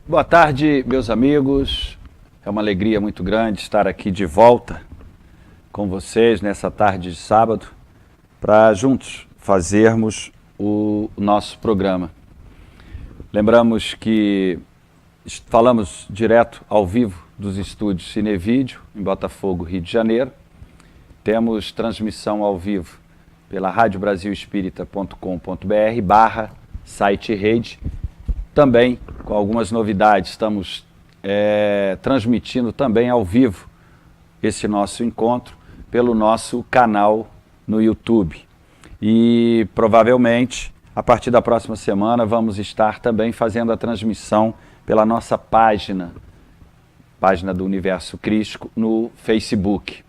Boa tarde, meus amigos. É uma alegria muito grande estar aqui de volta com vocês nessa tarde de sábado para juntos fazermos o nosso programa. Lembramos que falamos direto ao vivo dos estúdios Cinevídeo, em Botafogo, Rio de Janeiro. Temos transmissão ao vivo pela radiobrasilespírita.com.br/site rede. Também, com algumas novidades, estamos transmitindo também ao vivo esse nosso encontro pelo nosso canal no YouTube. E provavelmente, a partir da próxima semana, vamos estar também fazendo a transmissão pela nossa página do Universo Crístico, no Facebook.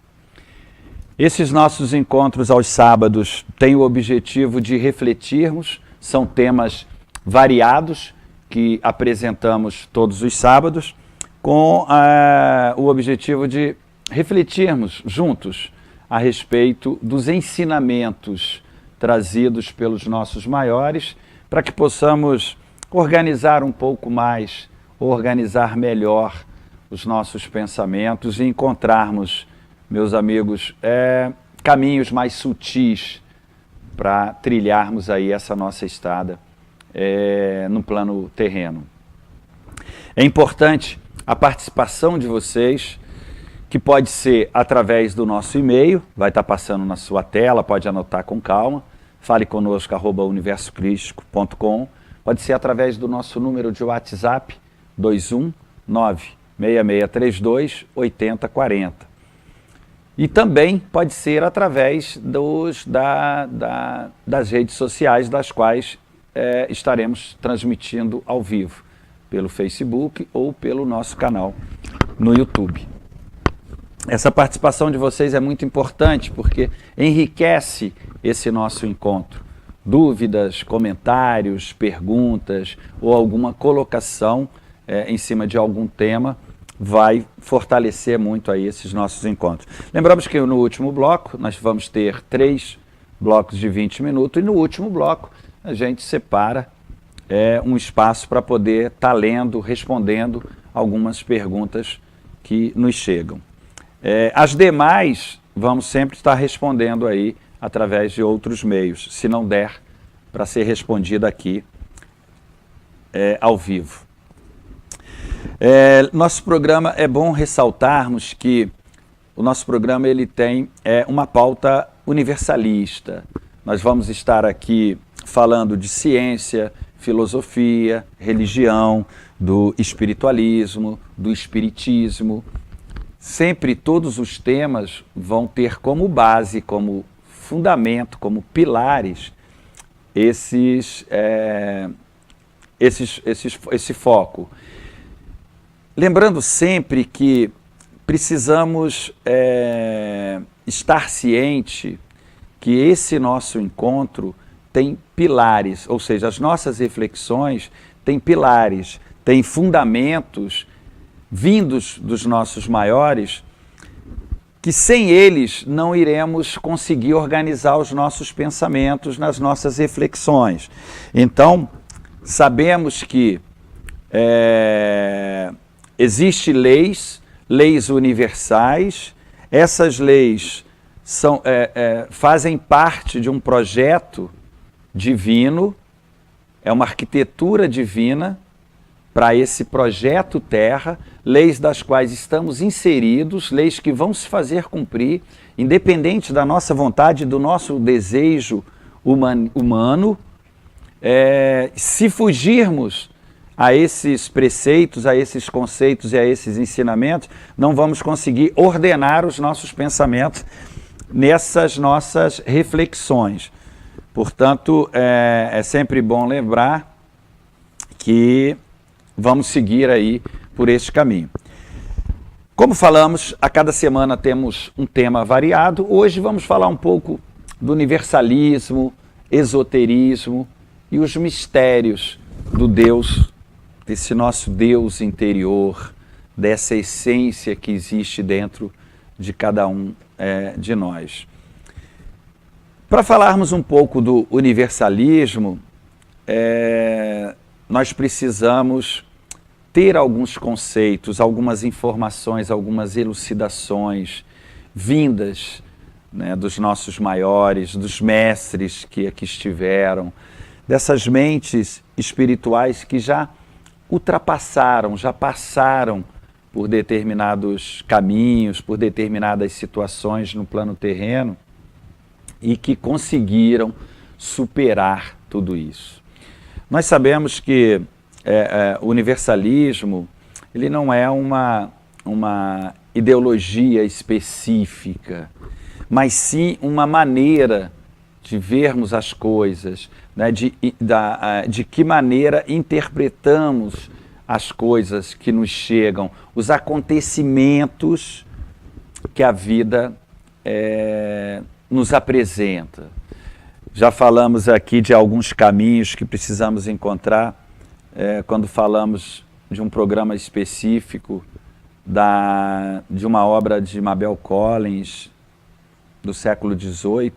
Esses nossos encontros aos sábados têm o objetivo de refletirmos, são temas variados que apresentamos todos os sábados, com o objetivo de refletirmos juntos a respeito dos ensinamentos trazidos pelos nossos maiores, para que possamos organizar um pouco mais, organizar melhor os nossos pensamentos e encontrarmos, meus amigos, caminhos mais sutis para trilharmos aí essa nossa estrada no plano terreno. É importante a participação de vocês, que pode ser através do nosso e-mail, vai estar passando na sua tela, pode anotar com calma, faleconosco@universocrístico.com, pode ser através do nosso número de WhatsApp, 219-6632-8040. E também pode ser através das redes sociais, das quais estaremos transmitindo ao vivo, pelo Facebook ou pelo nosso canal no YouTube. Essa participação de vocês é muito importante porque enriquece esse nosso encontro. Dúvidas, comentários, perguntas ou alguma colocação em cima de algum tema vai fortalecer muito aí esses nossos encontros. Lembramos que no último bloco nós vamos ter 3 blocos de 20 minutos e no último bloco a gente separa um espaço para poder estar lendo, respondendo algumas perguntas que nos chegam. As demais vamos sempre estar respondendo aí através de outros meios, se não der para ser respondida aqui ao vivo. Nosso programa, é bom ressaltarmos que o nosso programa ele tem uma pauta universalista. Nós vamos estar aqui falando de ciência, filosofia, religião, do espiritualismo, do espiritismo. Sempre todos os temas vão ter como base, como fundamento, como pilares esse foco. Lembrando sempre que precisamos estar ciente que esse nosso encontro tem pilares, ou seja, as nossas reflexões têm pilares, têm fundamentos vindos dos nossos maiores, que sem eles não iremos conseguir organizar os nossos pensamentos nas nossas reflexões. Então, sabemos que existem leis universais, essas leis fazem parte de um projeto divino, é uma arquitetura divina para esse projeto Terra, leis das quais estamos inseridos, leis que vão se fazer cumprir, independente da nossa vontade, do nosso desejo humano. Se fugirmos a esses preceitos, a esses conceitos e a esses ensinamentos, não vamos conseguir ordenar os nossos pensamentos nessas nossas reflexões. Portanto, é sempre bom lembrar que vamos seguir aí por esse caminho. Como falamos, a cada semana temos um tema variado. Hoje vamos falar um pouco do universalismo, esoterismo e os mistérios do Deus, desse nosso Deus interior, dessa essência que existe dentro de cada um de nós. Para falarmos um pouco do universalismo, nós precisamos ter alguns conceitos, algumas informações, algumas elucidações vindas, né, dos nossos maiores, dos mestres que aqui estiveram, dessas mentes espirituais que já ultrapassaram, já passaram por determinados caminhos, por determinadas situações no plano terreno e que conseguiram superar tudo isso. Nós sabemos que o universalismo, ele não é uma ideologia específica, mas sim uma maneira de vermos as coisas, né? De que maneira interpretamos as coisas que nos chegam, os acontecimentos que a vida nos apresenta. Já falamos aqui de alguns caminhos que precisamos encontrar quando falamos de um programa específico de uma obra de Mabel Collins, do século XVIII,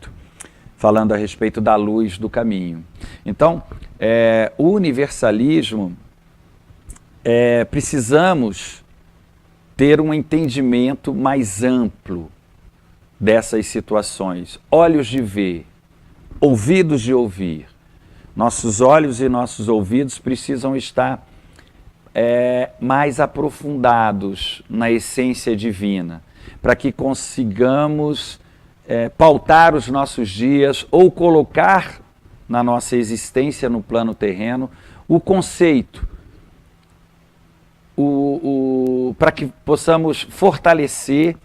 falando a respeito da luz do caminho. Então, o universalismo, precisamos ter um entendimento mais amplo dessas situações, olhos de ver, ouvidos de ouvir. Nossos olhos e nossos ouvidos precisam estar mais aprofundados na essência divina, para que consigamos pautar os nossos dias ou colocar na nossa existência no plano terreno o conceito, para que possamos fortalecer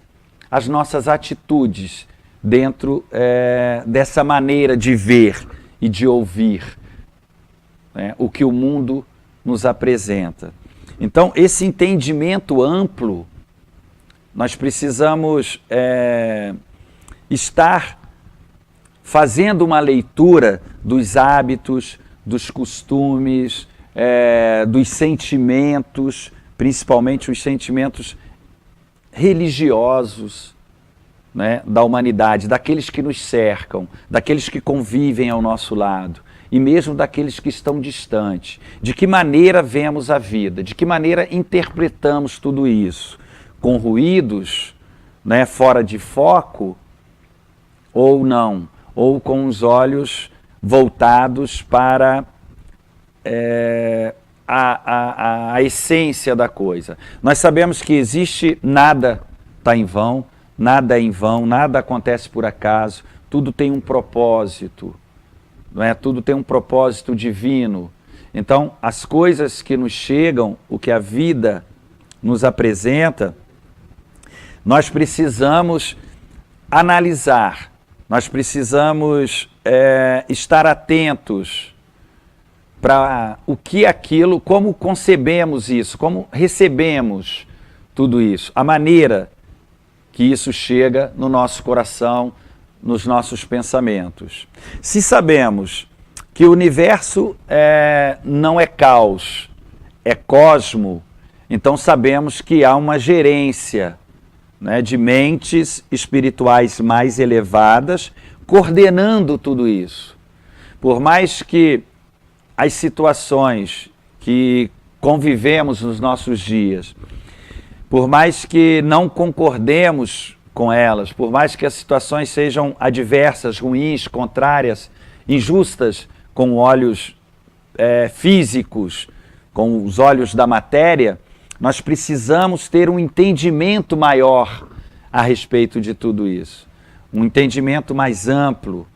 as nossas atitudes dentro dessa maneira de ver e de ouvir, né, o que o mundo nos apresenta. Então, esse entendimento amplo, nós precisamos estar fazendo uma leitura dos hábitos, dos costumes, dos sentimentos, principalmente os sentimentos religiosos, né, da humanidade, daqueles que nos cercam, daqueles que convivem ao nosso lado, e mesmo daqueles que estão distantes. De que maneira vemos a vida, de que maneira interpretamos tudo isso, com ruídos, né, fora de foco, ou não, ou com os olhos voltados para a essência da coisa. Nós sabemos que existe, nada está em vão, nada é em vão, nada acontece por acaso, tudo tem um propósito, não é? Tudo tem um propósito divino. Então, as coisas que nos chegam, o que a vida nos apresenta, nós precisamos analisar, nós precisamos estar atentos para o que aquilo, como concebemos isso, como recebemos tudo isso, a maneira que isso chega no nosso coração, nos nossos pensamentos. Se sabemos que o universo não é caos, é cosmo, então sabemos que há uma gerência, né, de mentes espirituais mais elevadas coordenando tudo isso. Por mais que as situações que convivemos nos nossos dias, por mais que não concordemos com elas, por mais que as situações sejam adversas, ruins, contrárias, injustas, com olhos físicos, com os olhos da matéria, nós precisamos ter um entendimento maior a respeito de tudo isso. Um entendimento mais amplo,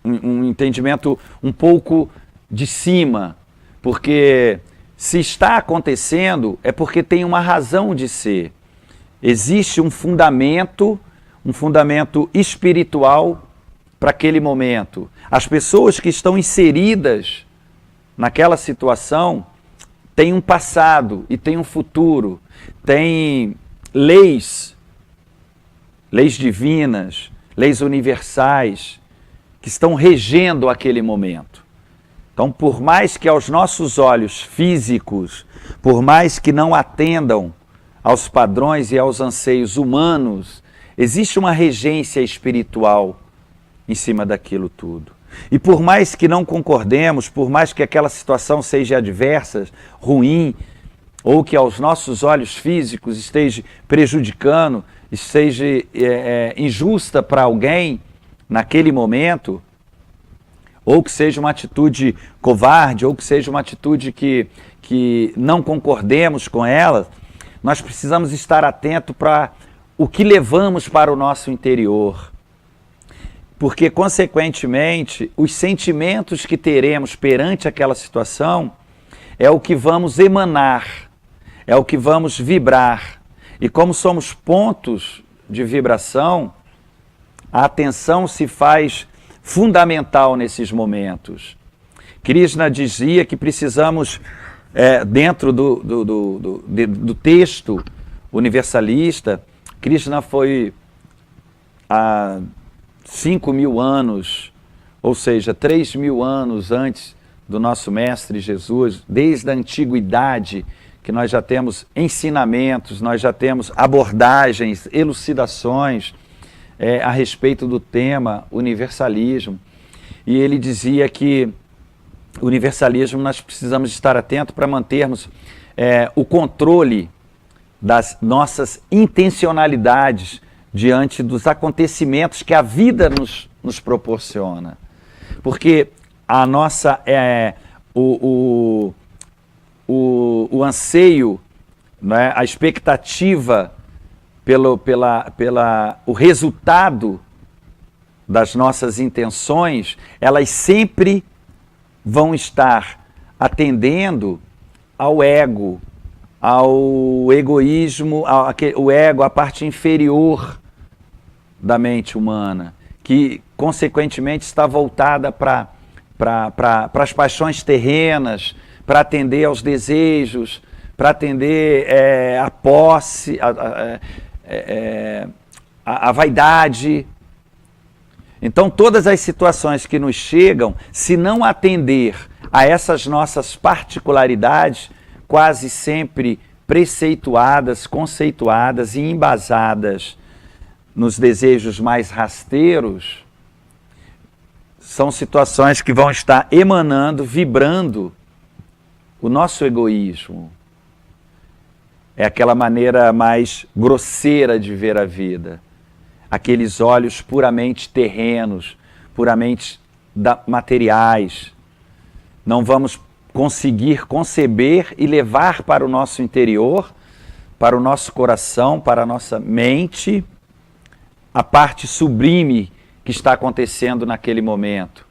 um entendimento um pouco de cima, porque se está acontecendo é porque tem uma razão de ser. Existe um fundamento espiritual para aquele momento. As pessoas que estão inseridas naquela situação têm um passado e têm um futuro, têm leis divinas, leis universais, que estão regendo aquele momento. Então, por mais que aos nossos olhos físicos, por mais que não atendam aos padrões e aos anseios humanos, existe uma regência espiritual em cima daquilo tudo. E por mais que não concordemos, por mais que aquela situação seja adversa, ruim, ou que aos nossos olhos físicos esteja prejudicando, esteja injusta para alguém naquele momento, ou que seja uma atitude covarde, ou que seja uma atitude que não concordemos com ela, nós precisamos estar atento para o que levamos para o nosso interior. Porque, consequentemente, os sentimentos que teremos perante aquela situação é o que vamos emanar, é o que vamos vibrar. E como somos pontos de vibração, a atenção se faz fundamental nesses momentos. Krishna dizia que precisamos, dentro do texto universalista, Krishna foi há 5.000 anos, ou seja, 3.000 anos antes do nosso Mestre Jesus, desde a antiguidade, que nós já temos ensinamentos, nós já temos abordagens, elucidações a respeito do tema universalismo. E ele dizia que o universalismo nós precisamos estar atentos para mantermos o controle das nossas intencionalidades diante dos acontecimentos que a vida nos proporciona. Porque a nossa, o anseio, né, a expectativa o resultado das nossas intenções, elas sempre vão estar atendendo ao ego, ao egoísmo, o ego, a parte inferior da mente humana, que consequentemente está voltada para as paixões terrenas, para atender aos desejos, para atender a posse, a vaidade. Então, todas as situações que nos chegam, se não atender a essas nossas particularidades, quase sempre preceituadas, conceituadas e embasadas nos desejos mais rasteiros, são situações que vão estar emanando, vibrando o nosso egoísmo. É aquela maneira mais grosseira de ver a vida. Aqueles olhos puramente terrenos, puramente materiais. Não vamos conseguir conceber e levar para o nosso interior, para o nosso coração, para a nossa mente, a parte sublime que está acontecendo naquele momento.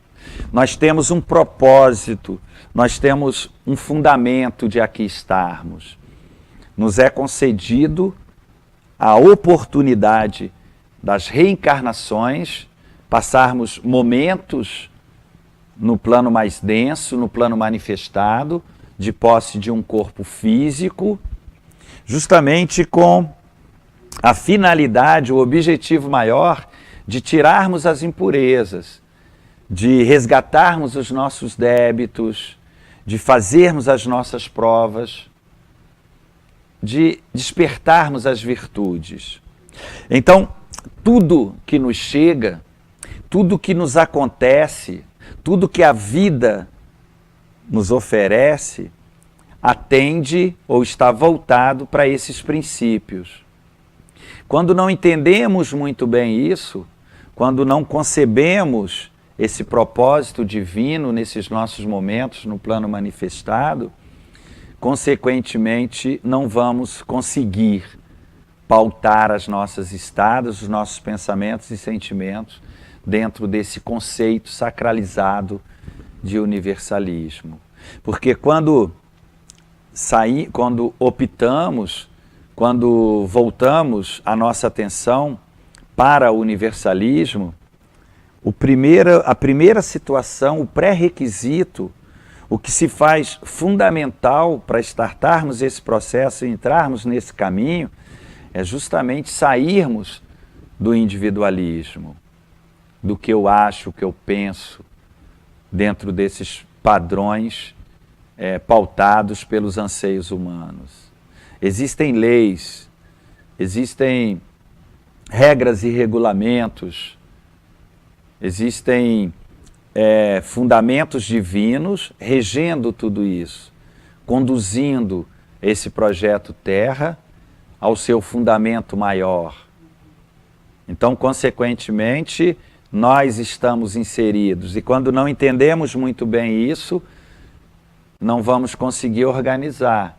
Nós temos um propósito, nós temos um fundamento de aqui estarmos. Nos é concedido a oportunidade das reencarnações, passarmos momentos no plano mais denso, no plano manifestado, de posse de um corpo físico, justamente com a finalidade, o objetivo maior de tirarmos as impurezas, de resgatarmos os nossos débitos, de fazermos as nossas provas, de despertarmos as virtudes. Então, tudo que nos chega, tudo que nos acontece, tudo que a vida nos oferece, atende ou está voltado para esses princípios. Quando não entendemos muito bem isso, quando não concebemos esse propósito divino nesses nossos momentos no plano manifestado, consequentemente não vamos conseguir pautar as nossas estadas, os nossos pensamentos e sentimentos dentro desse conceito sacralizado de universalismo. Porque quando optamos, quando voltamos a nossa atenção para o universalismo, a primeira situação, o pré-requisito, o que se faz fundamental para startarmos esse processo e entrarmos nesse caminho, é justamente sairmos do individualismo, do que eu acho, o que eu penso, dentro desses padrões pautados pelos anseios humanos. Existem leis, existem regras e regulamentos, existem fundamentos divinos regendo tudo isso, conduzindo esse projeto Terra ao seu fundamento maior. Então, consequentemente, nós estamos inseridos. E quando não entendemos muito bem isso, não vamos conseguir organizar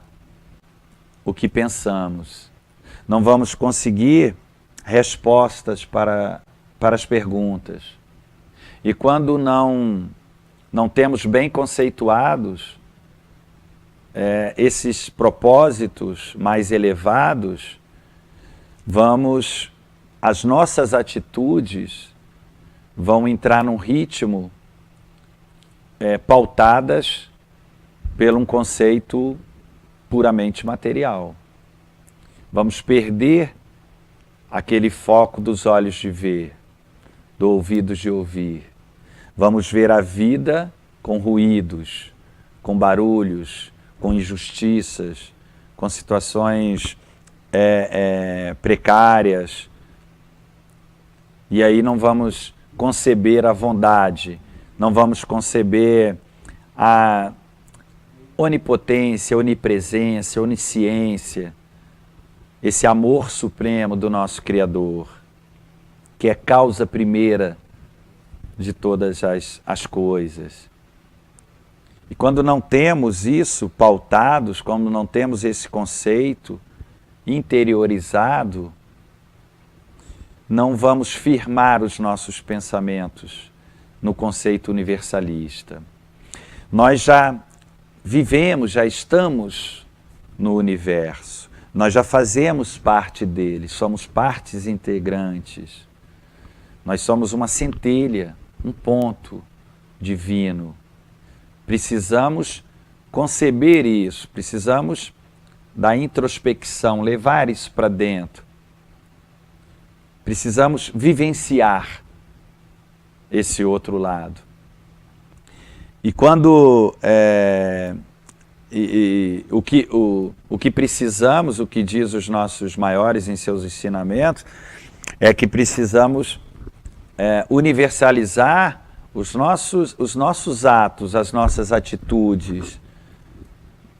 o que pensamos. Não vamos conseguir respostas para as perguntas. E quando não temos bem conceituados esses propósitos mais elevados, as nossas atitudes vão entrar num ritmo pautadas por um conceito puramente material. Vamos perder aquele foco dos olhos de ver, do ouvido de ouvir. Vamos ver a vida com ruídos, com barulhos, com injustiças, com situações precárias. E aí não vamos conceber a bondade, não vamos conceber a onipotência, onipresença, onisciência, esse amor supremo do nosso Criador, que é causa primeira de todas as coisas. E quando não temos isso pautados, quando não temos esse conceito interiorizado, não vamos firmar os nossos pensamentos no conceito universalista. Nós já vivemos, já estamos no universo, nós já fazemos parte dele, somos partes integrantes. Nós somos uma centelha, um ponto divino. Precisamos conceber isso, precisamos da introspecção, levar isso para dentro. Precisamos vivenciar esse outro lado. E quando o que precisamos, o que diz os nossos maiores em seus ensinamentos, é que precisamos universalizar os nossos atos, as nossas atitudes,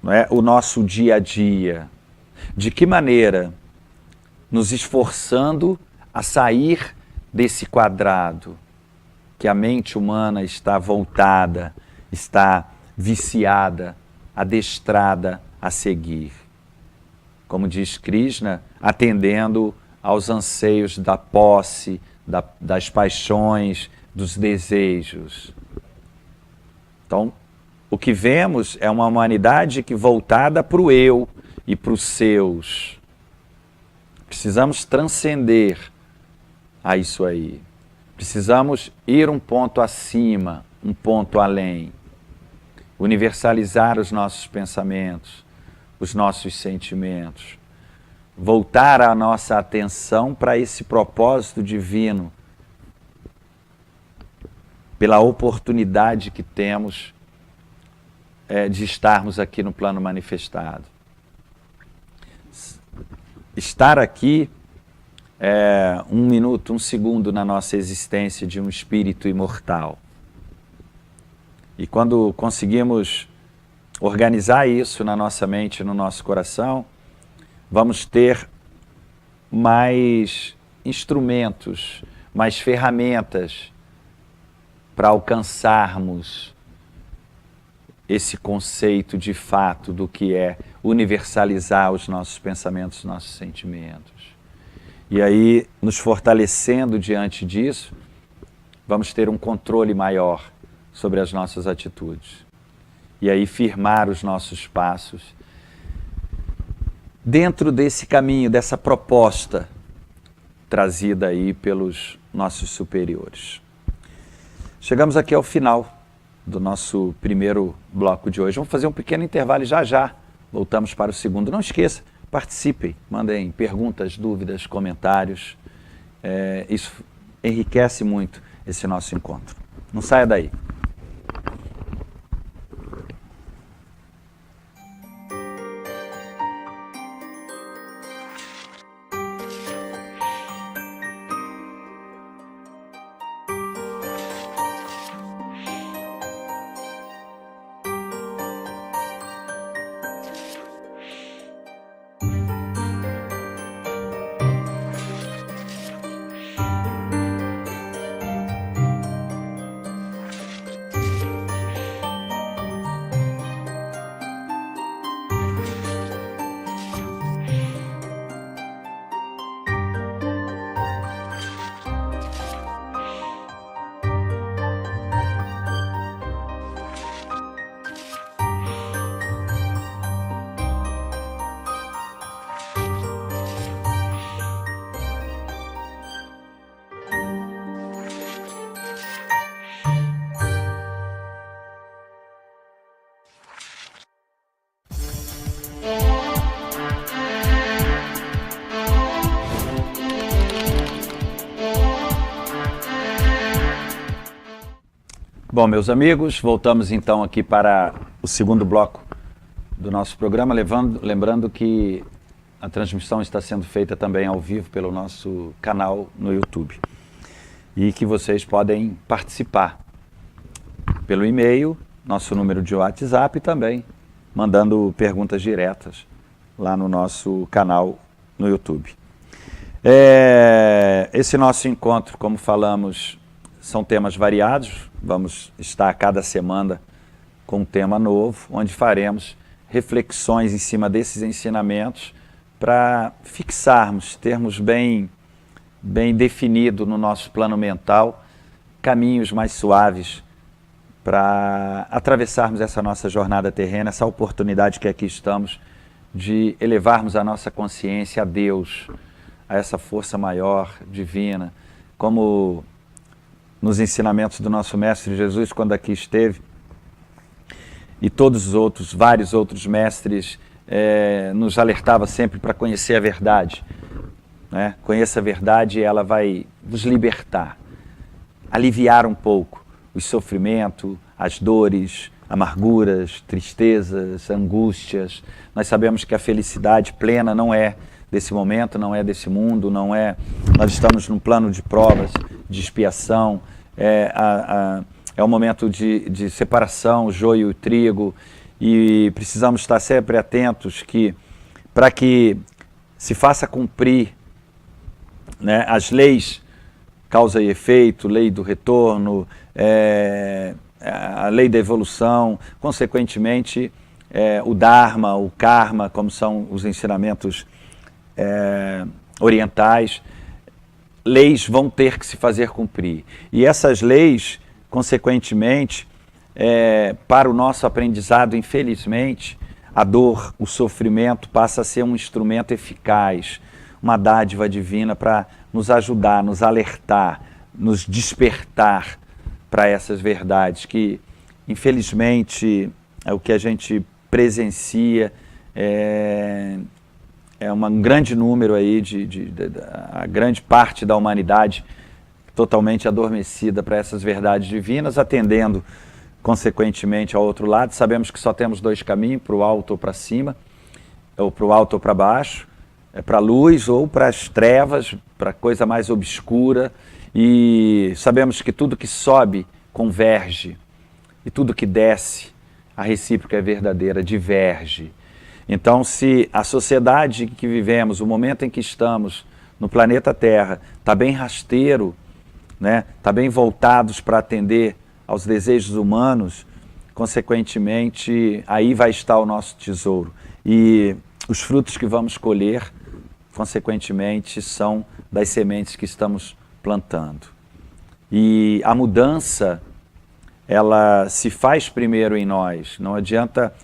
não é? O nosso dia a dia. De que maneira? Nos esforçando a sair desse quadrado que a mente humana está voltada, está viciada, adestrada a seguir. Como diz Krishna, atendendo aos anseios da posse, das paixões, dos desejos. Então, o que vemos é uma humanidade que voltada para o eu e para os seus. Precisamos transcender a isso aí. Precisamos ir um ponto acima, um ponto além. Universalizar os nossos pensamentos, os nossos sentimentos. Voltar a nossa atenção para esse propósito divino, pela oportunidade que temos de estarmos aqui no plano manifestado. Estar aqui é 1 minuto, 1 segundo na nossa existência de um espírito imortal. E quando conseguimos organizar isso na nossa mente, no nosso coração, vamos ter mais instrumentos, mais ferramentas para alcançarmos esse conceito de fato do que é universalizar os nossos pensamentos, os nossos sentimentos. E aí, nos fortalecendo diante disso, vamos ter um controle maior sobre as nossas atitudes. E aí firmar os nossos passos dentro desse caminho, dessa proposta trazida aí pelos nossos superiores. Chegamos aqui ao final do nosso primeiro bloco de hoje. Vamos fazer um pequeno intervalo e já voltamos para o segundo. Não esqueça, participem, mandem perguntas, dúvidas, comentários. Isso enriquece muito esse nosso encontro. Não saia daí. Bom, meus amigos, voltamos então aqui para o segundo bloco do nosso programa, lembrando que a transmissão está sendo feita também ao vivo pelo nosso canal no YouTube e que vocês podem participar pelo e-mail, nosso número de WhatsApp e também mandando perguntas diretas lá no nosso canal no YouTube. Esse nosso encontro, como falamos, são temas variados. Vamos estar a cada semana com um tema novo, onde faremos reflexões em cima desses ensinamentos para fixarmos, termos bem definido no nosso plano mental caminhos mais suaves para atravessarmos essa nossa jornada terrena, essa oportunidade que aqui estamos de elevarmos a nossa consciência a Deus, a essa força maior, divina, como nos ensinamentos do nosso Mestre Jesus, quando aqui esteve, e todos os outros, vários outros mestres, nos alertava sempre para conhecer a verdade. Né? Conheça a verdade e ela vai vos libertar, aliviar um pouco o sofrimento, as dores, amarguras, tristezas, angústias. Nós sabemos que a felicidade plena não é desse momento, não é desse mundo, não é... Nós estamos num plano de provas, de expiação, é um momento de separação, o joio e o trigo, e precisamos estar sempre atentos para que se faça cumprir, né, as leis, causa e efeito, lei do retorno, a lei da evolução, consequentemente o Dharma, o Karma, como são os ensinamentos orientais. Leis vão ter que se fazer cumprir. E essas leis, consequentemente, para o nosso aprendizado, infelizmente, a dor, o sofrimento passa a ser um instrumento eficaz, uma dádiva divina para nos ajudar, nos alertar, nos despertar para essas verdades que, infelizmente, é o que a gente presencia, um grande número aí, a grande parte da humanidade totalmente adormecida para essas verdades divinas, atendendo, consequentemente, ao outro lado. Sabemos que só temos dois caminhos, para o alto ou para cima, ou para o alto ou para baixo, para a luz ou para as trevas, para a coisa mais obscura, e sabemos que tudo que sobe converge, e tudo que desce, a recíproca é verdadeira, diverge. Então, se a sociedade que vivemos, o momento em que estamos no planeta Terra, está bem rasteiro, né, está bem voltados para atender aos desejos humanos, consequentemente, aí vai estar o nosso tesouro. E os frutos que vamos colher, consequentemente, são das sementes que estamos plantando. E a mudança, ela se faz primeiro em nós. Não adianta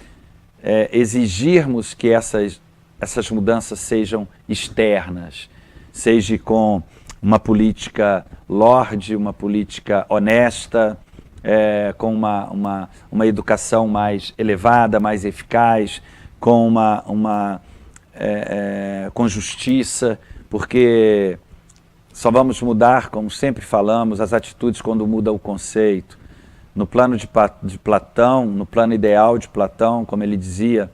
exigirmos que essas mudanças sejam externas, seja com uma política lorde, uma política honesta, com uma educação mais elevada, mais eficaz, com com justiça, porque só vamos mudar, como sempre falamos, as atitudes quando muda o conceito. No plano de Platão, no plano ideal de Platão, como ele dizia,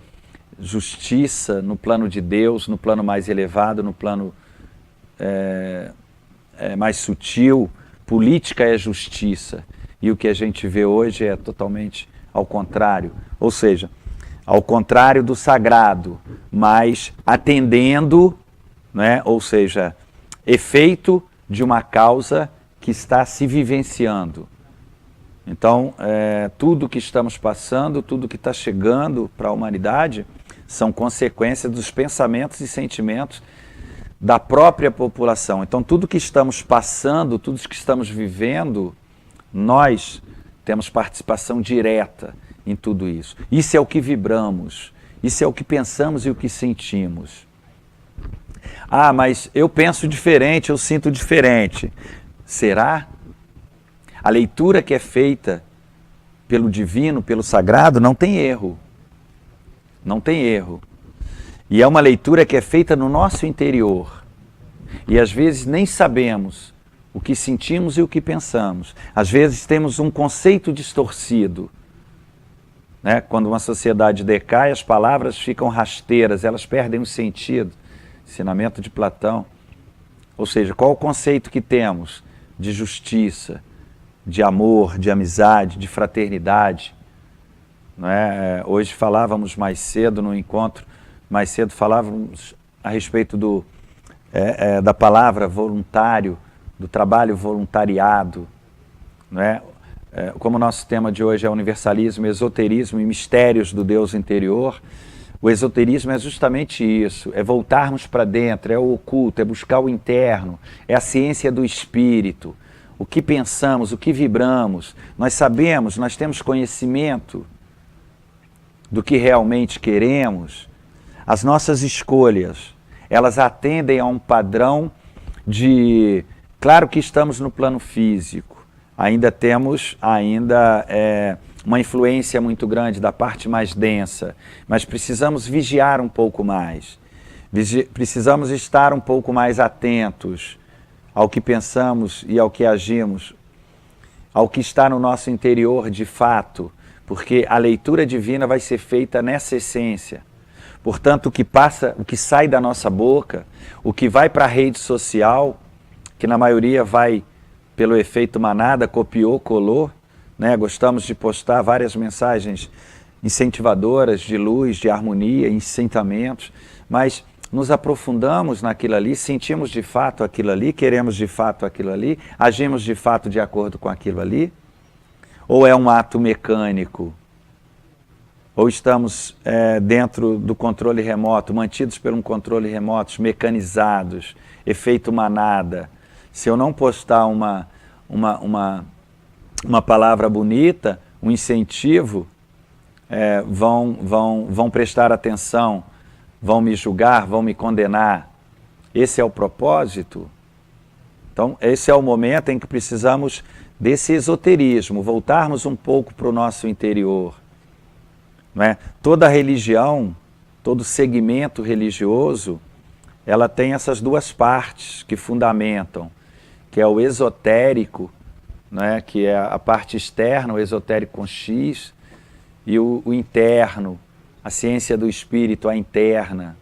justiça no plano de Deus, no plano mais elevado, no plano mais sutil, política é justiça. E o que a gente vê hoje é totalmente ao contrário. Ou seja, ao contrário do sagrado, mas atendendo, né? Ou seja, efeito de uma causa que está se vivenciando. Então, tudo que estamos passando, tudo que está chegando para a humanidade, são consequências dos pensamentos e sentimentos da própria população. Então, tudo que estamos passando, tudo que estamos vivendo, nós temos participação direta em tudo isso. Isso é o que vibramos, isso é o que pensamos e o que sentimos. Ah, mas eu penso diferente, eu sinto diferente. Será? A leitura que é feita pelo divino, pelo sagrado, não tem erro. Não tem erro. E é uma leitura que é feita no nosso interior. E às vezes nem sabemos o que sentimos e o que pensamos. Às vezes temos um conceito distorcido, né? Quando uma sociedade decai, as palavras ficam rasteiras, elas perdem o sentido. Ensinamento de Platão. Ou seja, qual o conceito que temos de justiça, de amor, de amizade, de fraternidade? Não é? Hoje falávamos mais cedo no encontro, mais cedo falávamos a respeito da palavra voluntário, do trabalho voluntariado, não é? Como o nosso tema de hoje é universalismo, esoterismo e mistérios do Deus interior, o esoterismo é justamente isso, é voltarmos para dentro, é o oculto, é buscar o interno, é a ciência do espírito, o que pensamos, o que vibramos, nós sabemos, nós temos conhecimento do que realmente queremos. As nossas escolhas, elas atendem a um padrão de... Claro que estamos no plano físico, ainda temos uma influência muito grande da parte mais densa, mas precisamos vigiar um pouco mais, precisamos estar um pouco mais atentos ao que pensamos e ao que agimos, ao que está no nosso interior de fato, porque a leitura divina vai ser feita nessa essência. Portanto, o que sai da nossa boca, o que vai para a rede social, que na maioria vai pelo efeito manada, copiou, colou, né? Gostamos de postar várias mensagens incentivadoras de luz, de harmonia, incitamentos, mas nos aprofundamos naquilo ali, sentimos de fato aquilo ali, queremos de fato aquilo ali, agimos de fato de acordo com aquilo ali? Ou é um ato mecânico? Ou estamos dentro do controle remoto, mantidos por um controle remoto, mecanizados, efeito manada? Se eu não postar uma palavra bonita, um incentivo, vão prestar atenção, vão me julgar, vão me condenar. Esse é o propósito? Então, esse é o momento em que precisamos desse esoterismo, voltarmos um pouco para o nosso interior. Não é? Toda religião, todo segmento religioso, ela tem essas duas partes que fundamentam, que é o esotérico, né, que é a parte externa, o esotérico com X, e o interno, a ciência do espírito, a interna.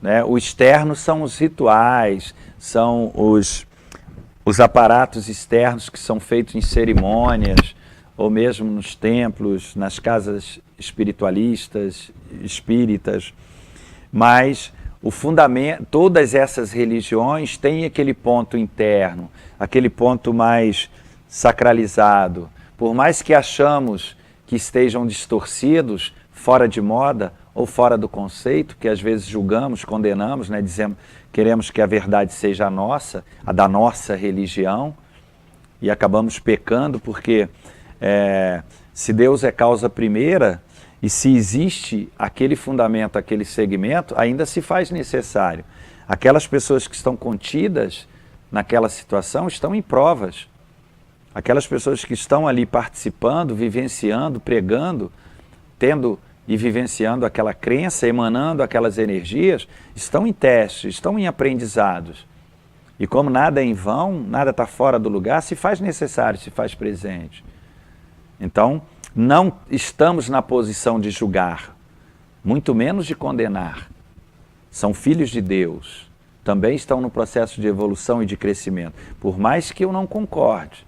Né? O externo são os rituais, são os aparatos externos que são feitos em cerimônias, ou mesmo nos templos, nas casas espiritualistas, espíritas, mas o fundamento, todas essas religiões têm aquele ponto interno, aquele ponto mais sacralizado. Por mais que achamos que estejam distorcidos, fora de moda ou fora do conceito, que às vezes julgamos, condenamos, né, dizemos, queremos que a verdade seja a nossa, a da nossa religião, e acabamos pecando porque se Deus é causa primeira, e se existe aquele fundamento, aquele segmento, ainda se faz necessário. Aquelas pessoas que estão contidas naquela situação estão em provas. Aquelas pessoas que estão ali participando, vivenciando, pregando, tendo e vivenciando aquela crença, emanando aquelas energias, estão em testes, estão em aprendizados. E como nada é em vão, nada está fora do lugar, se faz necessário, se faz presente. Então, não estamos na posição de julgar, muito menos de condenar. São filhos de Deus, também estão no processo de evolução e de crescimento. Por mais que eu não concorde,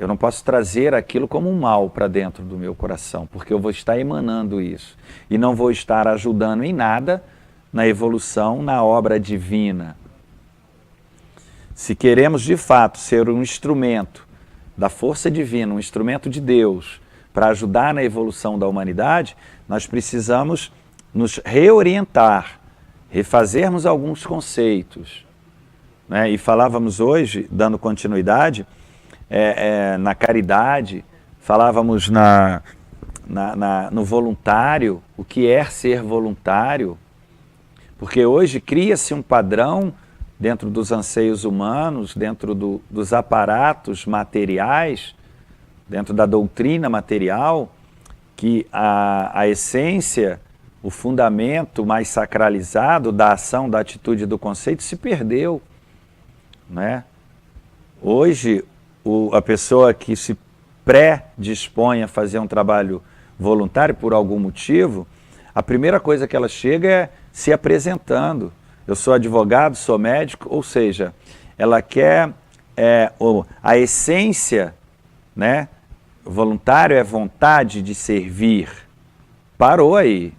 eu não posso trazer aquilo como um mal para dentro do meu coração, porque eu vou estar emanando isso. E não vou estar ajudando em nada na evolução, na obra divina. Se queremos de fato ser um instrumento da força divina, um instrumento de Deus, para ajudar na evolução da humanidade, nós precisamos nos reorientar, refazermos alguns conceitos. Né? E falávamos hoje, dando continuidade, na caridade, falávamos no voluntário, o que é ser voluntário, porque hoje cria-se um padrão dentro dos anseios humanos, dentro dos aparatos materiais, dentro da doutrina material, que a essência, o fundamento mais sacralizado da ação, da atitude, do conceito se perdeu. né? Hoje, a pessoa que se pré-dispõe a fazer um trabalho voluntário por algum motivo, a primeira coisa que ela chega é se apresentando. Eu sou advogado, sou médico, ou seja, ela quer a essência, né? Voluntário é vontade de servir. Parou aí.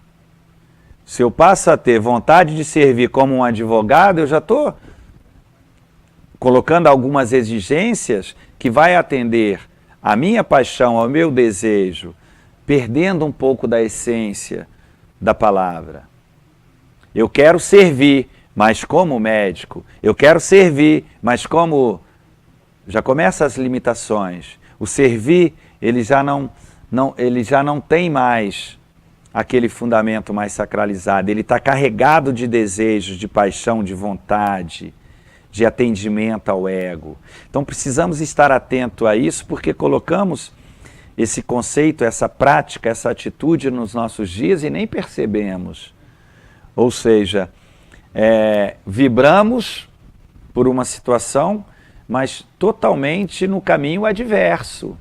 Se eu passo a ter vontade de servir como um advogado, eu já estou colocando algumas exigências que vai atender a minha paixão, ao meu desejo, perdendo um pouco da essência da palavra. Eu quero servir, mas como médico. Eu quero servir, mas como... Já começam as limitações. O servir, ele já não tem mais aquele fundamento mais sacralizado. Ele está carregado de desejos, de paixão, de vontade, de atendimento ao ego. Então precisamos estar atento a isso, porque colocamos esse conceito, essa prática, essa atitude nos nossos dias e nem percebemos. Ou seja, vibramos por uma situação, mas totalmente no caminho adverso.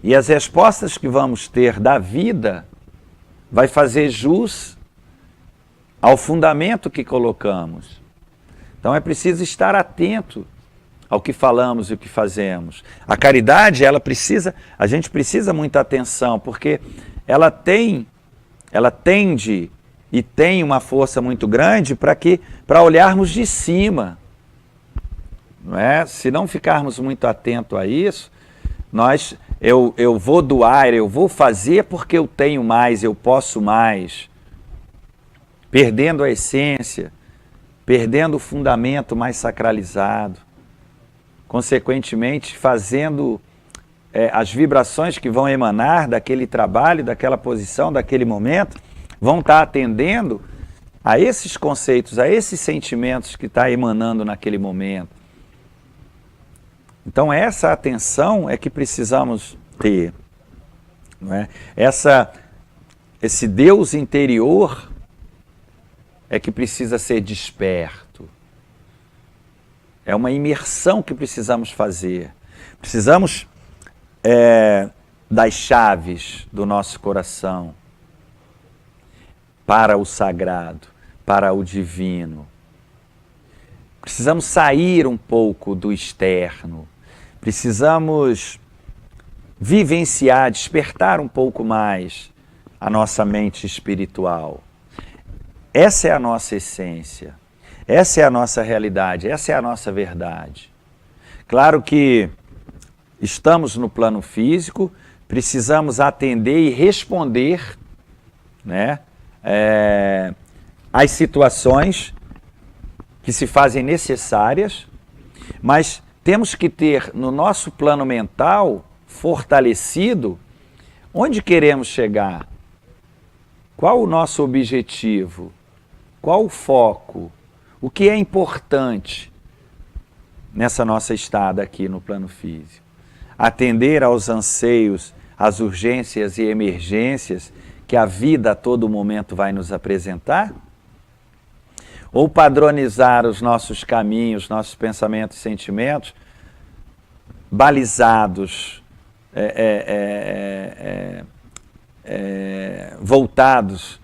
E as respostas que vamos ter da vida vai fazer jus ao fundamento que colocamos. Então é preciso estar atento ao que falamos e o que fazemos. A caridade, a gente precisa muita atenção, porque ela tende e tem uma força muito grande para olharmos de cima. Não é? Se não ficarmos muito atentos a isso, eu vou doar, eu vou fazer porque eu tenho mais, eu posso mais, perdendo a essência, perdendo o fundamento mais sacralizado, consequentemente fazendo as vibrações que vão emanar daquele trabalho, daquela posição, daquele momento, vão estar atendendo a esses conceitos, a esses sentimentos que está emanando naquele momento. Então essa atenção é que precisamos ter, não é? Esse Deus interior é que precisa ser desperto. É uma imersão que precisamos fazer. Precisamos das chaves do nosso coração para o sagrado, para o divino. Precisamos sair um pouco do externo. Precisamos vivenciar, despertar um pouco mais a nossa mente espiritual. Essa é a nossa essência. Essa é a nossa realidade. Essa é a nossa verdade. Claro que estamos no plano físico, precisamos atender e responder, né, às situações que se fazem necessárias, mas temos que ter no nosso plano mental fortalecido onde queremos chegar, qual o nosso objetivo, qual o foco, o que é importante nessa nossa estada aqui no plano físico. Atender aos anseios, às urgências e emergências que a vida a todo momento vai nos apresentar? Ou padronizar os nossos caminhos, nossos pensamentos e sentimentos, balizados, voltados,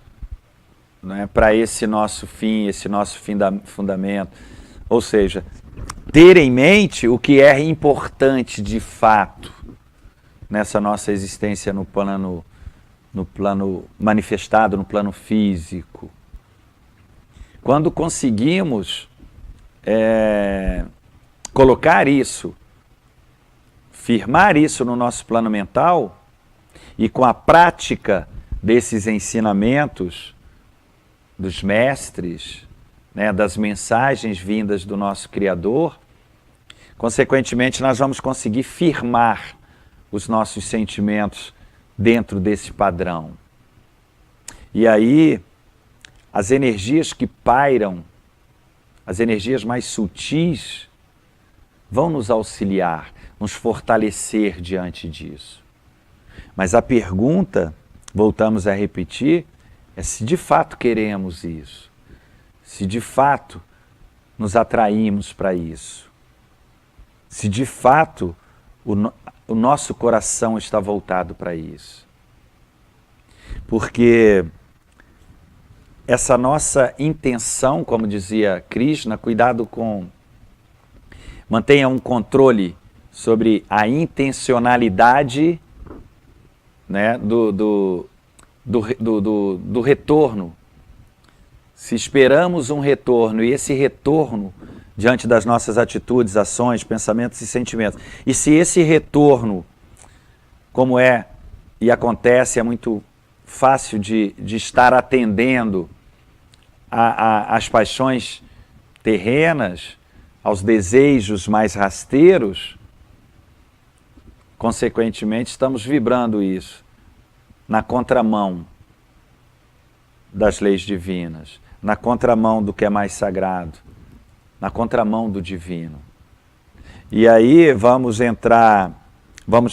né, para esse nosso fim, esse nosso fundamento. Ou seja, ter em mente o que é importante de fato nessa nossa existência no plano manifestado, no plano físico. Quando conseguimos colocar isso, firmar isso no nosso plano mental, e com a prática desses ensinamentos dos mestres, né, das mensagens vindas do nosso Criador, consequentemente nós vamos conseguir firmar os nossos sentimentos dentro desse padrão. E aí, as energias que pairam, as energias mais sutis, vão nos auxiliar, nos fortalecer diante disso. Mas a pergunta, voltamos a repetir, é se de fato queremos isso. Se de fato nos atraímos para isso. Se de fato o nosso coração está voltado para isso. Porque essa nossa intenção, como dizia Krishna, cuidado com... Mantenha um controle sobre a intencionalidade, né, do retorno. Se esperamos um retorno, e esse retorno, diante das nossas atitudes, ações, pensamentos e sentimentos, e se esse retorno, como é e acontece, é muito fácil de estar atendendo às paixões terrenas, aos desejos mais rasteiros, consequentemente estamos vibrando isso na contramão das leis divinas, na contramão do que é mais sagrado, na contramão do divino. E aí vamos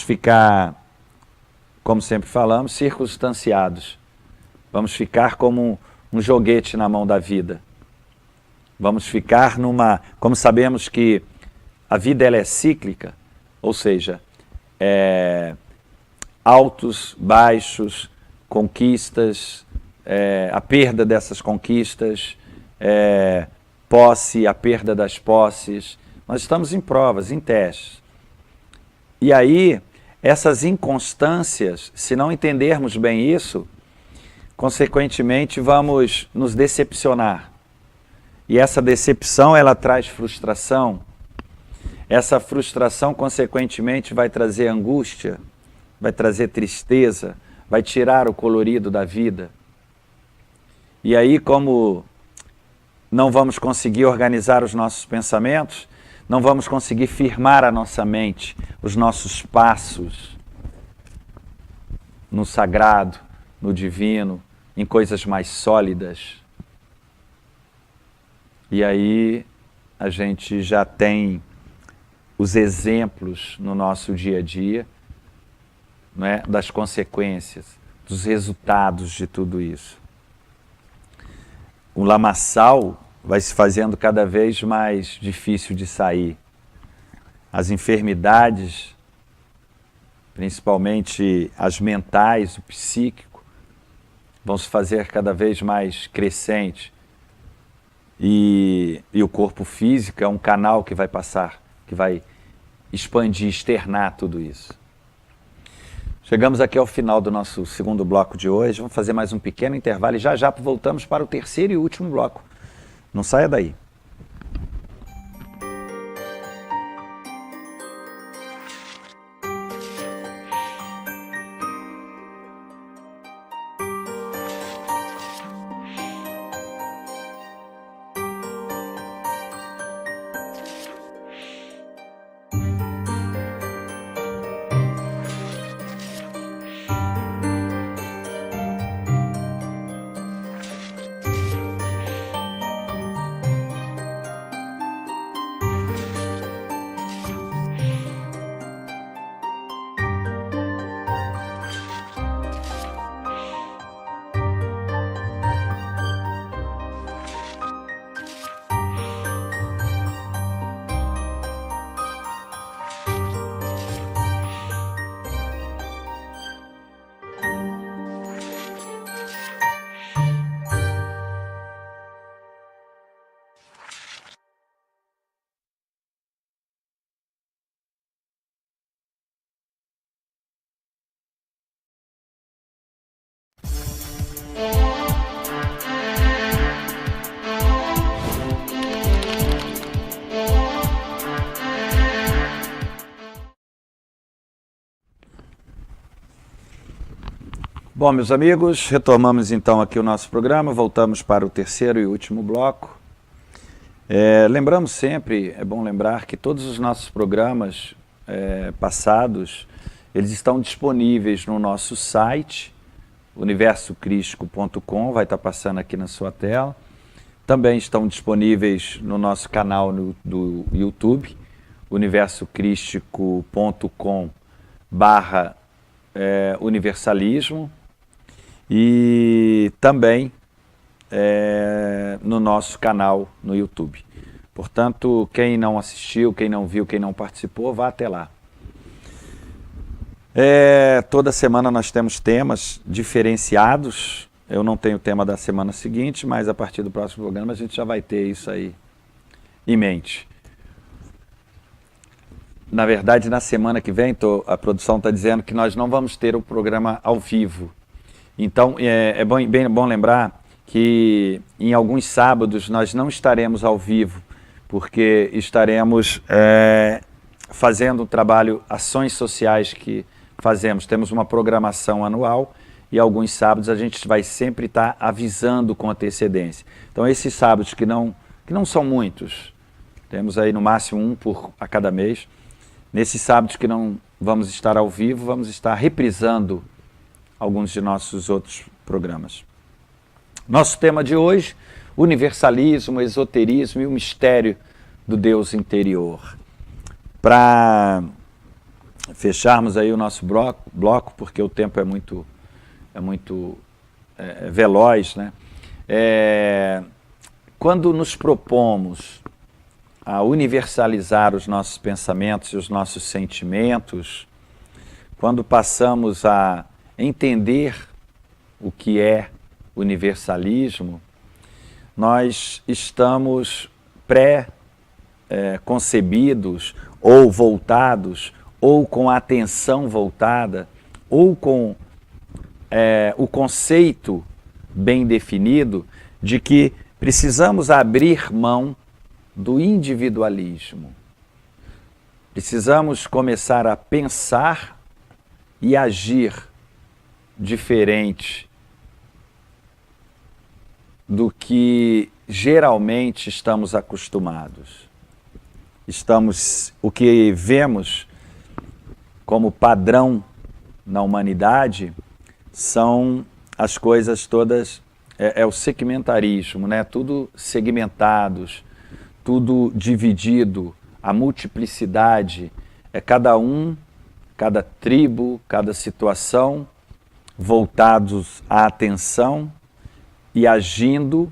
ficar, como sempre falamos, circunstanciados. Vamos ficar como um joguete na mão da vida. Vamos ficar como sabemos que a vida ela é cíclica, ou seja, altos, baixos, conquistas, a perda dessas conquistas, posse, a perda das posses. Nós estamos em provas, em testes. E aí, essas inconstâncias, se não entendermos bem isso, consequentemente vamos nos decepcionar. E essa decepção, ela traz frustração. Essa frustração, consequentemente, vai trazer angústia, vai trazer tristeza, vai tirar o colorido da vida. E aí, como não vamos conseguir organizar os nossos pensamentos, não vamos conseguir firmar a nossa mente, os nossos passos no sagrado, no divino, em coisas mais sólidas. E aí a gente já tem os exemplos no nosso dia a dia, né, das consequências, dos resultados de tudo isso. O lamaçal vai se fazendo cada vez mais difícil de sair. As enfermidades, principalmente as mentais, o psíquico, vão se fazer cada vez mais crescentes. E o corpo físico é um canal que vai passar, que vai expandir, externar tudo isso. Chegamos aqui ao final do nosso segundo bloco de hoje. Vamos fazer mais um pequeno intervalo e já voltamos para o terceiro e último bloco. Não saia daí. Bom, meus amigos, retomamos então aqui o nosso programa, voltamos para o terceiro e último bloco. Lembramos sempre, é bom lembrar que todos os nossos programas passados, eles estão disponíveis no nosso site, universocrístico.com, vai estar passando aqui na sua tela. Também estão disponíveis no nosso canal do YouTube, universocrístico.com/universalismo. E também no nosso canal no YouTube. Portanto, quem não assistiu, quem não viu, quem não participou, vá até lá. Toda semana nós temos temas diferenciados. Eu não tenho o tema da semana seguinte, mas a partir do próximo programa a gente já vai ter isso aí em mente. Na verdade, na semana que vem, a produção está dizendo que nós não vamos ter o programa ao vivo. Então, bem bom lembrar que em alguns sábados nós não estaremos ao vivo, porque estaremos fazendo um trabalho, ações sociais que fazemos. Temos uma programação anual e alguns sábados a gente vai sempre estar avisando com antecedência. Então, esses sábados que não são muitos, temos aí no máximo um a cada mês. Nesses sábados que não vamos estar ao vivo, vamos estar reprisando alguns de nossos outros programas. Nosso tema de hoje, universalismo, esoterismo e o mistério do Deus interior. Para fecharmos aí o nosso bloco, porque o tempo é muito veloz, né? Quando nos propomos a universalizar os nossos pensamentos e os nossos sentimentos, quando passamos a entender o que é universalismo, nós estamos pré-concebidos ou voltados, ou com a atenção voltada, ou com o conceito bem definido de que precisamos abrir mão do individualismo. Precisamos começar a pensar e agir diferente do que geralmente estamos acostumados. O que vemos como padrão na humanidade são as coisas todas, o segmentarismo, né? Tudo segmentados, tudo dividido, a multiplicidade, cada tribo, cada situação, voltados à atenção e agindo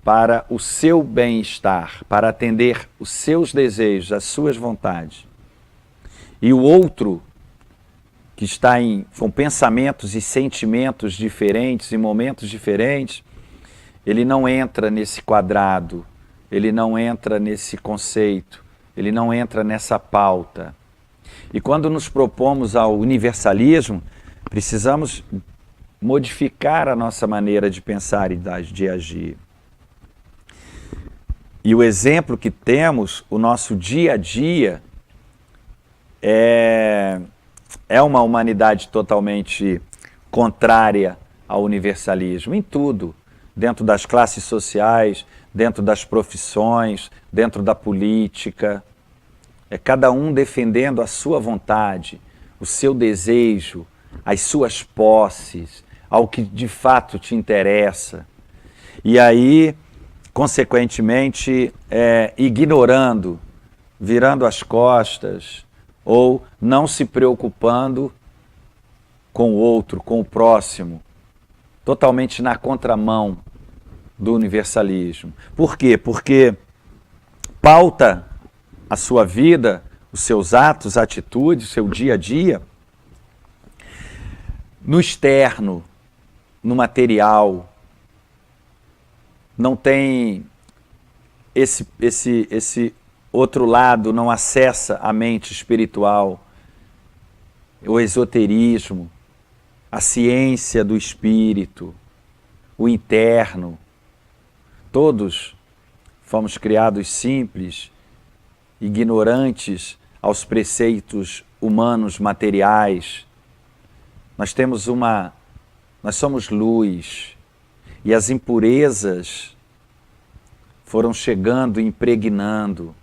para o seu bem-estar, para atender os seus desejos, as suas vontades. E o outro, que está com pensamentos e sentimentos diferentes, em momentos diferentes, ele não entra nesse quadrado, ele não entra nesse conceito, ele não entra nessa pauta. E quando nos propomos ao universalismo, precisamos modificar a nossa maneira de pensar e de agir. E o exemplo que temos, o nosso dia a dia, é uma humanidade totalmente contrária ao universalismo, em tudo, dentro das classes sociais, dentro das profissões, dentro da política. Cada um defendendo a sua vontade, o seu desejo, as suas posses, ao que de fato te interessa. E aí, consequentemente, ignorando, virando as costas, ou não se preocupando com o outro, com o próximo, totalmente na contramão do universalismo. Por quê? Porque pauta a sua vida, os seus atos, atitudes, o seu dia a dia, no externo, no material. Não tem esse outro lado, não acessa a mente espiritual, o esoterismo, a ciência do espírito, o interno. Todos fomos criados simples, ignorantes aos preceitos humanos materiais. Nós somos luz, e as impurezas foram chegando e impregnando.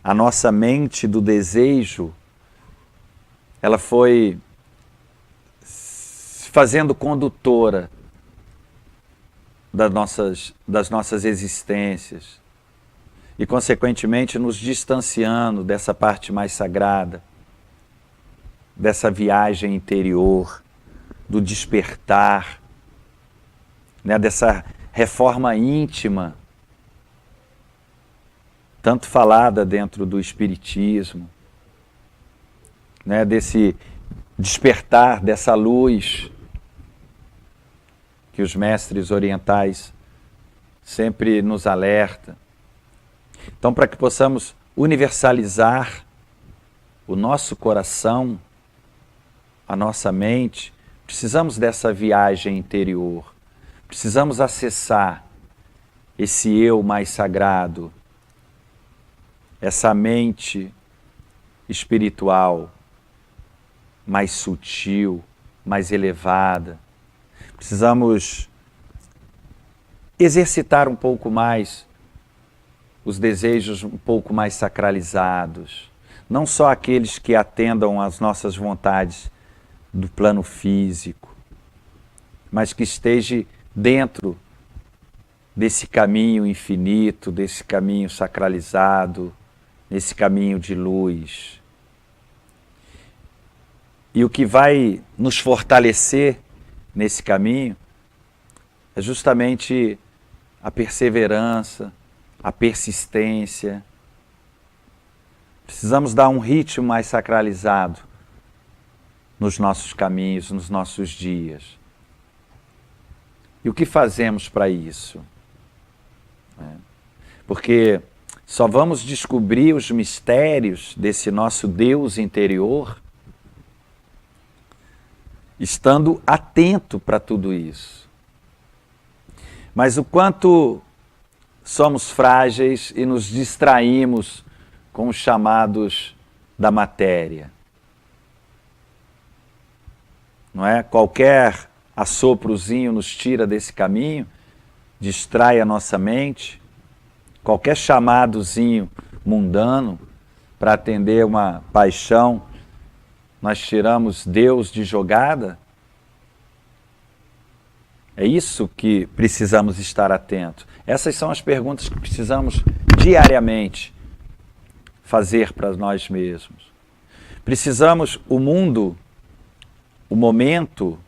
A nossa mente do desejo, ela foi se fazendo condutora das nossas existências e, consequentemente, nos distanciando dessa parte mais sagrada, dessa viagem interior, do despertar, né, dessa reforma íntima tanto falada dentro do Espiritismo, né, desse despertar dessa luz que os mestres orientais sempre nos alertam. Então, para que possamos universalizar o nosso coração, a nossa mente, precisamos dessa viagem interior, precisamos acessar esse eu mais sagrado, essa mente espiritual mais sutil, mais elevada. Precisamos exercitar um pouco mais os desejos um pouco mais sacralizados, não só aqueles que atendam às nossas vontades do plano físico, mas que esteja dentro desse caminho infinito, desse caminho sacralizado, nesse caminho de luz. E o que vai nos fortalecer nesse caminho é justamente a perseverança, a persistência. Precisamos dar um ritmo mais sacralizado nos nossos caminhos, nos nossos dias. E o que fazemos para isso? Porque só vamos descobrir os mistérios desse nosso Deus interior estando atento para tudo isso. Mas o quanto somos frágeis e nos distraímos com os chamados da matéria. Não é? Qualquer assoprozinho nos tira desse caminho, distrai a nossa mente. Qualquer chamadozinho mundano para atender uma paixão, nós tiramos Deus de jogada. É isso que precisamos estar atentos. Essas são as perguntas que precisamos diariamente fazer para nós mesmos. Precisamos, o mundo, o momento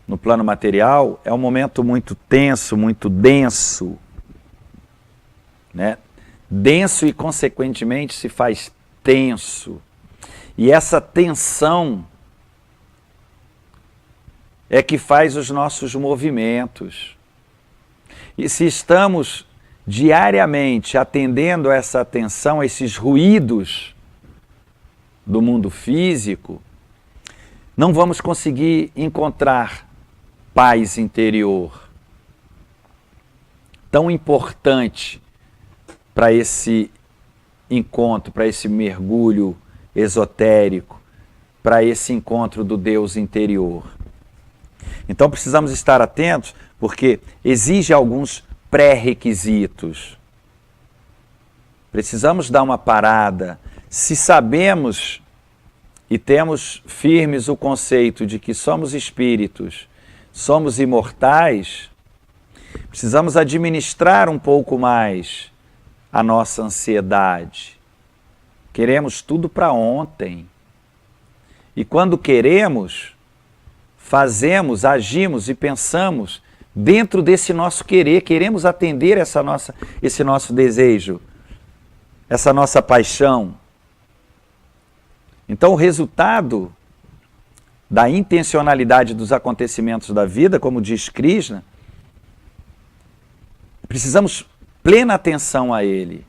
no plano material é um momento muito tenso, muito denso, né? Denso e, consequentemente, se faz tenso. E essa tensão é que faz os nossos movimentos. E se estamos diariamente atendendo a essa tensão, a esses ruídos do mundo físico, não vamos conseguir encontrar paz interior, tão importante para esse encontro, para esse mergulho esotérico, para esse encontro do Deus interior. Então precisamos estar atentos, porque exige alguns pré-requisitos. Precisamos dar uma parada. Se sabemos e temos firmes o conceito de que somos espíritos, somos imortais, precisamos administrar um pouco mais a nossa ansiedade. Queremos tudo para ontem. E quando queremos, fazemos, agimos e pensamos dentro desse nosso querer, queremos atender esse nosso desejo, essa nossa paixão. Então o resultado da intencionalidade dos acontecimentos da vida, como diz Krishna, precisamos plena atenção a ele.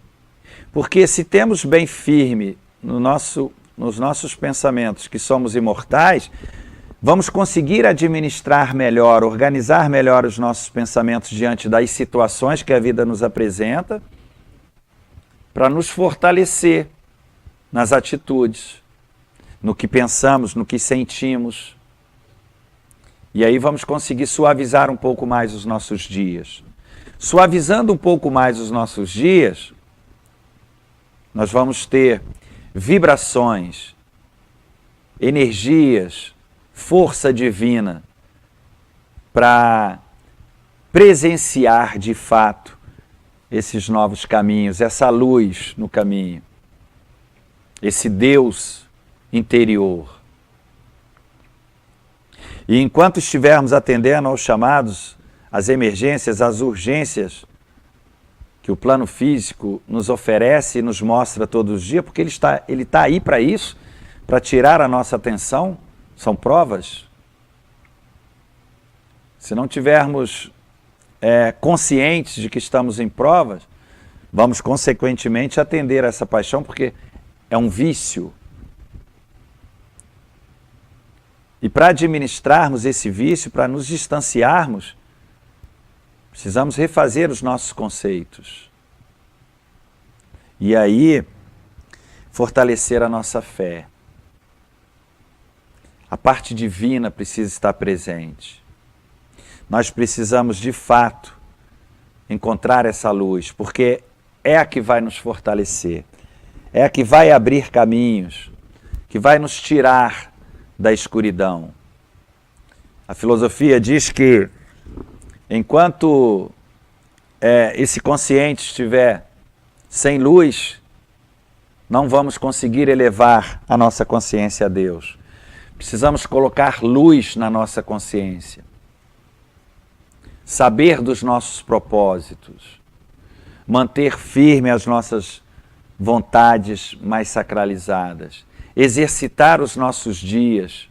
Porque se temos bem firme nos nossos pensamentos que somos imortais, vamos conseguir administrar melhor, organizar melhor os nossos pensamentos diante das situações que a vida nos apresenta, para nos fortalecer nas atitudes, no que pensamos, no que sentimos. E aí vamos conseguir suavizar um pouco mais os nossos dias. Suavizando um pouco mais os nossos dias, nós vamos ter vibrações, energias, força divina para presenciar de fato esses novos caminhos, essa luz no caminho, esse Deus interior. E enquanto estivermos atendendo aos chamados, às emergências, às urgências que o plano físico nos oferece e nos mostra todos os dias, porque ele está aí para isso, para tirar a nossa atenção, são provas. Se não tivermos conscientes de que estamos em provas, vamos consequentemente atender a essa paixão, porque é um vício. E para administrarmos esse vício, para nos distanciarmos, precisamos refazer os nossos conceitos. E aí, fortalecer a nossa fé. A parte divina precisa estar presente. Nós precisamos, de fato, encontrar essa luz, porque é a que vai nos fortalecer, é a que vai abrir caminhos, que vai nos tirar da escuridão. A filosofia diz que enquanto esse consciente estiver sem luz, não vamos conseguir elevar a nossa consciência a Deus. Precisamos colocar luz na nossa consciência. Saber dos nossos propósitos. Manter firme as nossas vontades mais sacralizadas. Exercitar os nossos dias.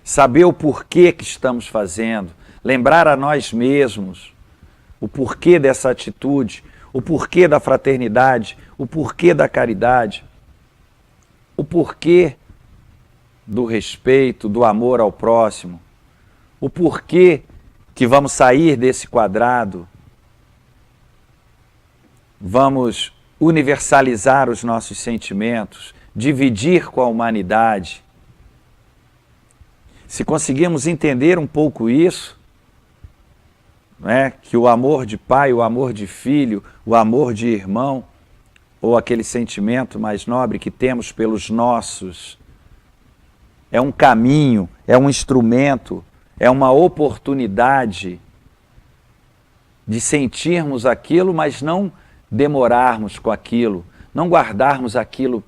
Saber o porquê que estamos fazendo. Lembrar a nós mesmos o porquê dessa atitude, o porquê da fraternidade, o porquê da caridade, o porquê do respeito, do amor ao próximo, o porquê que vamos sair desse quadrado, vamos universalizar os nossos sentimentos, dividir com a humanidade. Se conseguirmos entender um pouco isso, que o amor de pai, o amor de filho, o amor de irmão, ou aquele sentimento mais nobre que temos pelos nossos, é um caminho, é um instrumento, é uma oportunidade de sentirmos aquilo, mas não demorarmos com aquilo, não guardarmos aquilo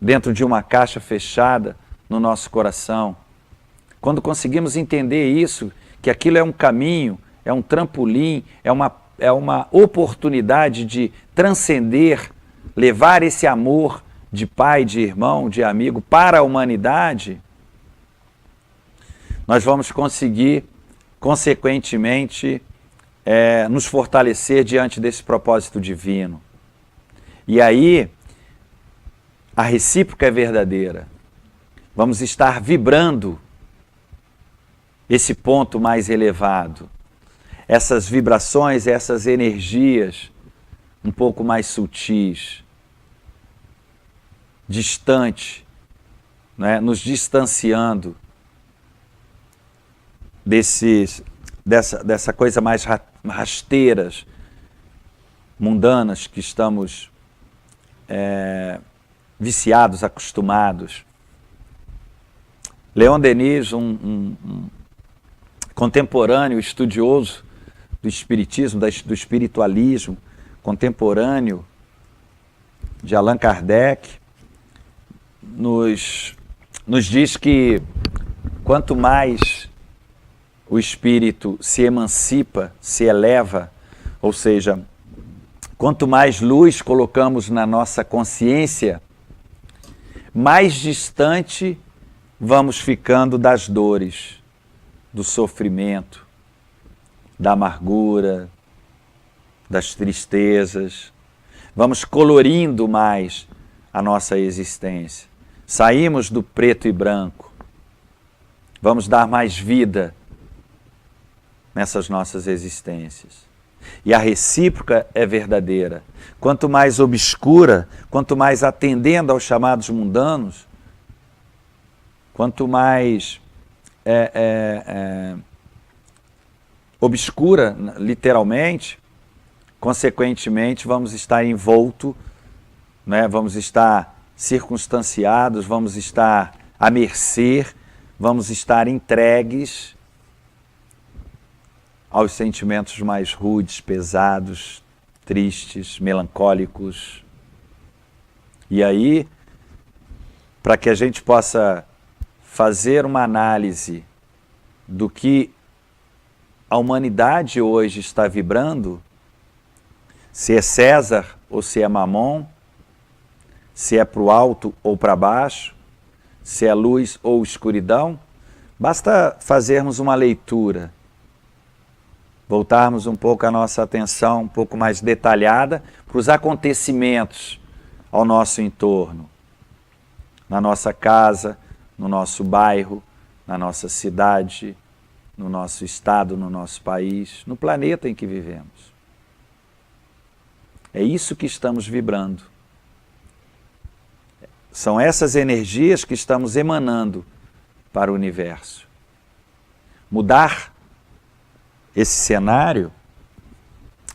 dentro de uma caixa fechada no nosso coração. Quando conseguimos entender isso, que aquilo é um caminho, é um trampolim, é uma oportunidade de transcender, levar esse amor de pai, de irmão, de amigo para a humanidade, nós vamos conseguir, consequentemente, nos fortalecer diante desse propósito divino. E aí, a recíproca é verdadeira. Vamos estar vibrando esse ponto mais elevado, essas vibrações, essas energias um pouco mais sutis, distante, nos distanciando dessa coisa mais rasteiras, mundanas que estamos viciados, acostumados. Leon Denis, um contemporâneo estudioso do espiritismo, do espiritualismo, contemporâneo de Allan Kardec, nos diz que quanto mais o espírito se emancipa, se eleva, ou seja, quanto mais luz colocamos na nossa consciência, mais distante vamos ficando das dores, do sofrimento, da amargura, das tristezas. Vamos colorindo mais a nossa existência. Saímos do preto e branco. Vamos dar mais vida nessas nossas existências. E a recíproca é verdadeira. Quanto mais obscura, quanto mais atendendo aos chamados mundanos, quanto mais obscura, literalmente, consequentemente vamos estar envolto, vamos estar circunstanciados, vamos estar à mercê, vamos estar entregues aos sentimentos mais rudes, pesados, tristes, melancólicos. E aí, para que a gente possa fazer uma análise do que a humanidade hoje está vibrando, se é César ou se é Mamon, se é para o alto ou para baixo, se é luz ou escuridão. Basta fazermos uma leitura, voltarmos um pouco a nossa atenção um pouco mais detalhada para os acontecimentos ao nosso entorno, na nossa casa, no nosso bairro, na nossa cidade, no nosso estado, no nosso país, no planeta em que vivemos. É isso que estamos vibrando. São essas energias que estamos emanando para o universo. Mudar esse cenário,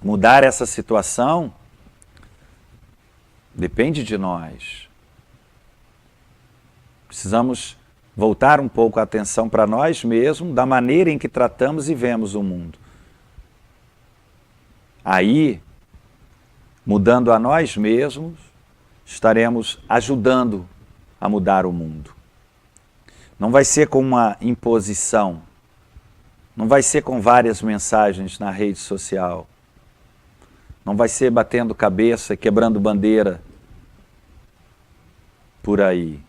mudar essa situação, depende de nós. Precisamos voltar um pouco a atenção para nós mesmos, da maneira em que tratamos e vemos o mundo. Aí, mudando a nós mesmos, estaremos ajudando a mudar o mundo. Não vai ser com uma imposição, não vai ser com várias mensagens na rede social, não vai ser batendo cabeça, quebrando bandeira por aí.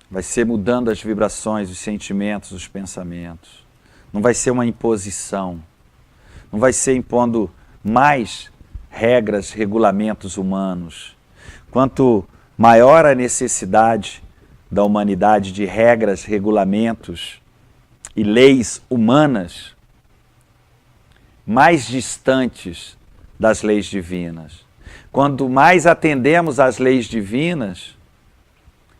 Vai ser mudando as vibrações, os sentimentos, os pensamentos. Não vai ser uma imposição, não vai ser impondo mais regras, regulamentos humanos. Quanto maior a necessidade da humanidade de regras, regulamentos e leis humanas, mais distantes das leis divinas. Quanto mais atendemos às leis divinas,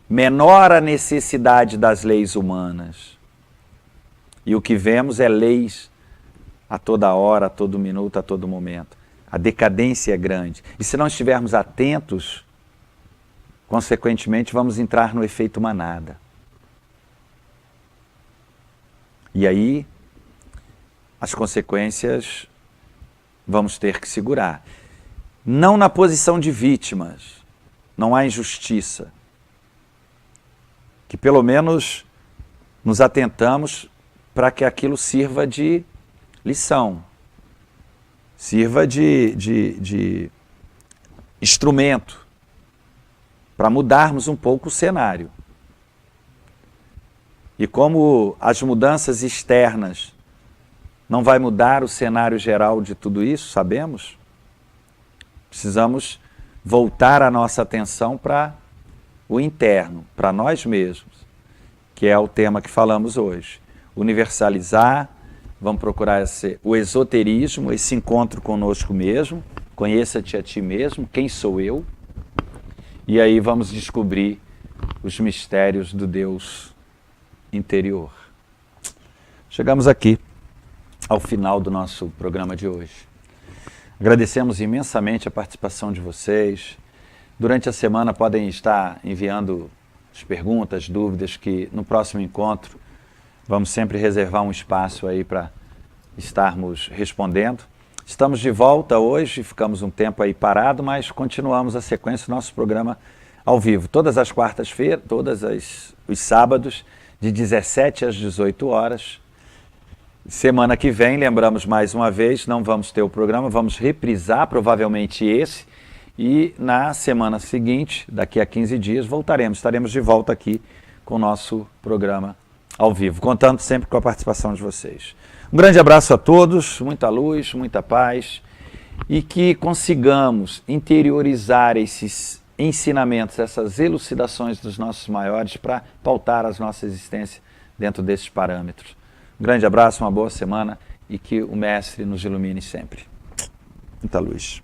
menor a necessidade das leis humanas. E o que vemos é leis a toda hora, a todo minuto, a todo momento. A decadência é grande. E se não estivermos atentos, consequentemente vamos entrar no efeito manada. E aí, as consequências vamos ter que segurar. Não na posição de vítimas, não há injustiça. Que pelo menos nos atentamos para que aquilo sirva de lição, sirva de instrumento para mudarmos um pouco o cenário. E como as mudanças externas não vai mudar o cenário geral de tudo isso, sabemos, precisamos voltar a nossa atenção para o interno, para nós mesmos, que é o tema que falamos hoje. Universalizar, vamos procurar o esoterismo, esse encontro conosco mesmo, conheça-te a ti mesmo, quem sou eu? E aí vamos descobrir os mistérios do Deus interior. Chegamos aqui ao final do nosso programa de hoje. Agradecemos imensamente a participação de vocês. Durante a semana podem estar enviando as perguntas, dúvidas, que no próximo encontro vamos sempre reservar um espaço aí para estarmos respondendo. Estamos de volta hoje, ficamos um tempo aí parado, mas continuamos a sequência do nosso programa ao vivo. Todas as quartas-feiras, os sábados, de 17 às 18 horas. Semana que vem, lembramos mais uma vez, não vamos ter o programa, vamos reprisar provavelmente esse. E na semana seguinte, daqui a 15 dias, estaremos de volta aqui com o nosso programa ao vivo, contando sempre com a participação de vocês. Um grande abraço a todos, muita luz, muita paz, e que consigamos interiorizar esses ensinamentos, essas elucidações dos nossos maiores para pautar a nossa existência dentro desses parâmetros. Um grande abraço, uma boa semana e que o Mestre nos ilumine sempre. Muita luz.